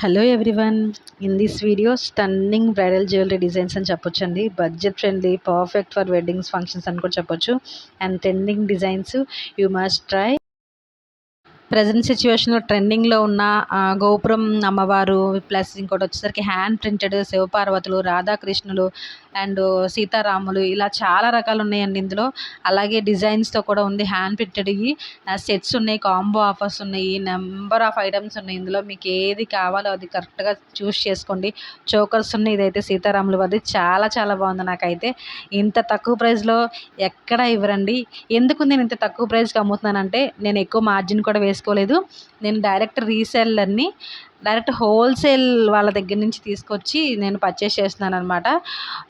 Hello everyone, in this video stunning bridal jewellery designs అని చెప్పొచ్చండి. Budget friendly, perfect for weddings, functions అని కూడా చెప్పొచ్చు. And trending designs you must try. Present సిచ్యువేషన్లో ట్రెండింగ్లో ఉన్న గోపురం అమ్మవారు, ప్లస్ ఇంకోటి వచ్చేసరికి హ్యాండ్ ప్రింటెడ్ శివపార్వతులు, రాధాకృష్ణులు అండ్ సీతారాములు, ఇలా చాలా రకాలు ఉన్నాయండి ఇందులో. అలాగే డిజైన్స్తో కూడా ఉంది. హ్యాండ్ ప్రింటెడ్వి సెట్స్ ఉన్నాయి, కాంబో ఆఫర్స్ ఉన్నాయి, నెంబర్ ఆఫ్ ఐటమ్స్ ఉన్నాయి. ఇందులో మీకు ఏది కావాలో అది కరెక్ట్గా చూస్ చేసుకోండి. చోకర్స్ ఉన్నాయి, ఇదైతే సీతారాములు అది చాలా చాలా బాగుంది. నాకైతే ఇంత తక్కువ ప్రైస్లో ఎక్కడ ఇవ్వరండి. ఎందుకు నేను ఇంత తక్కువ ప్రైస్కి అమ్ముతున్నానంటే, నేను ఎక్కువ మార్జిన్ కూడా వేసుకోలేదు. నేను డైరెక్ట్ రీసెల్లర్ని, డైరెక్ట్ హోల్సేల్ వాళ్ళ దగ్గర నుంచి తీసుకొచ్చి నేను పర్చేస్ చేస్తున్నాను అనమాట.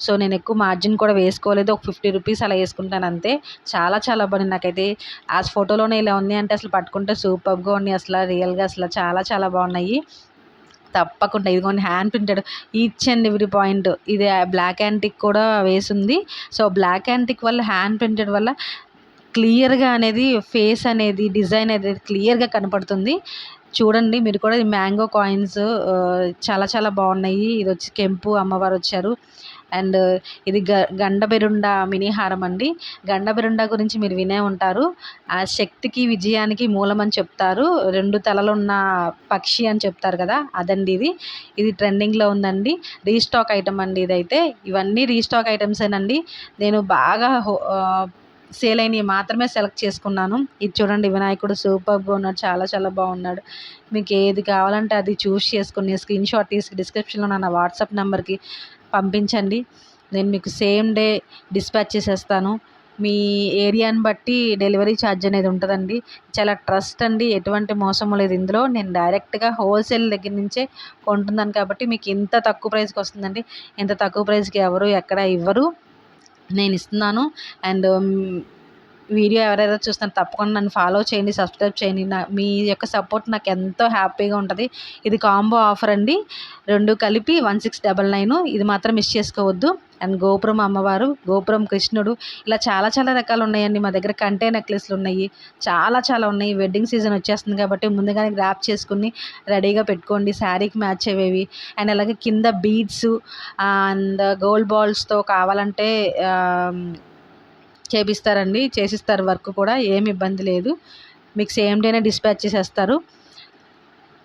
సో నేను ఎక్కువ మార్జిన్ కూడా వేసుకోలేదు. ఒక 50 రూపీస్ అలా వేసుకుంటాను అంతే. చాలా చాలా బాగుంది. నాకైతే ఆ ఫోటోలోనే ఇలా ఉంది అంటే అసలు పట్టుకుంటే సూపర్గా ఉన్నాయి. అసలు రియల్గా అసలు చాలా చాలా బాగున్నాయి. తప్పకుండా ఇదిగోండి hand printed each and every point. ఇది బ్లాక్ యాంటిక్ కూడా వేసింది. సో బ్లాక్ యాంటిక్ వల్ల, హ్యాండ్ ప్రింటెడ్ వల్ల క్లియర్గా అనేది ఫేస్ అనేది, డిజైన్ అనేది క్లియర్గా కనపడుతుంది. చూడండి మీరు కూడా. ఈ మ్యాంగో కాయిన్స్ చాలా చాలా బాగున్నాయి. ఇది వచ్చి కెంపు అమ్మవారు వచ్చారు. అండ్ ఇది గండబెరుండ మినీ హారం అండి. గండబెరుండ గురించి మీరు వినే ఉంటారు. ఆ శక్తికి, విజయానికి మూలం అని చెప్తారు. 2 తలలున్న పక్షి అని చెప్తారు కదా, అదండి ఇది. ఇది ట్రెండింగ్లో ఉందండి. రీస్టాక్ ఐటమ్ అండి ఇదైతే. ఇవన్నీ రీస్టాక్ ఐటమ్సేనండి. నేను బాగా సేల్ అయినవి మాత్రమే సెలెక్ట్ చేసుకున్నాను. ఇది చూడండి, వినాయకుడు సూపర్గా ఉన్నాడు, చాలా చాలా బాగున్నాడు. మీకు ఏది కావాలంటే అది చూస్ చేసుకుని స్క్రీన్ షాట్ తీసి డిస్క్రిప్షన్లో నా వాట్సాప్ నెంబర్కి పంపించండి. నేను మీకు సేమ్ డే డిస్పాచ్ చేసేస్తాను. మీ ఏరియాని బట్టి డెలివరీ ఛార్జ్ అనేది ఉంటుందండి. చాలా ట్రస్ట్ అండి, ఎటువంటి మోసము లేదు ఇందులో. నేను డైరెక్ట్గా హోల్సేల్ దగ్గర నుంచే కొంటున్నాను కాబట్టి మీకు ఇంత తక్కువ ప్రైస్కి వస్తుందండి. ఇంత తక్కువ ప్రైస్కి ఎవరు ఎక్కడ ఇవ్వరు, నేను ఇస్తున్నాను. అండ్ వీడియో ఎవరైనా చూస్తున్నారు తప్పకుండా నన్ను ఫాలో చేయండి, సబ్స్క్రైబ్ చేయండి. మీ యొక్క సపోర్ట్ నాకు ఎంతో హ్యాపీగా ఉంటుంది. ఇది కాంబో ఆఫర్ అండి, 2 కలిపి 1699. ఇది మాత్రం మిస్ చేసుకోవద్దు. అండ్ గోపురం అమ్మవారు, గోపురం కృష్ణుడు, ఇలా చాలా చాలా రకాలు ఉన్నాయండి. మా దగ్గర కంటే నెక్లెస్లు ఉన్నాయి, చాలా చాలా ఉన్నాయి. వెడ్డింగ్ సీజన్ వచ్చేస్తుంది కాబట్టి ముందుగానే గ్రాప్ చేసుకుని రెడీగా పెట్టుకోండి, శారీకి మ్యాచ్ అయ్యేవి. అండ్ అలాగే కింద బీడ్స్ అండ్ గోల్డ్ బాల్స్తో కావాలంటే చేపిస్తారండి, చేసిస్తారు. వర్క్ కూడా ఏమి ఇబ్బంది లేదు. మీకు సేమ్ డేనే డిస్పాచ్ చేసేస్తారు.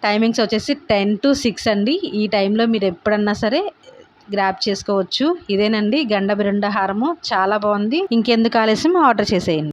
టైమింగ్స్ వచ్చేసి 10 to 6 అండి. ఈ టైంలో మీరు ఎప్పుడన్నా సరే గ్రాప్ చేసుకోవచ్చు. ఇదేనండి గండబెరుండ హారము, చాలా బాగుంది. ఇంకెందుకు ఆలస్యం, ఆర్డర్ చేసేయండి.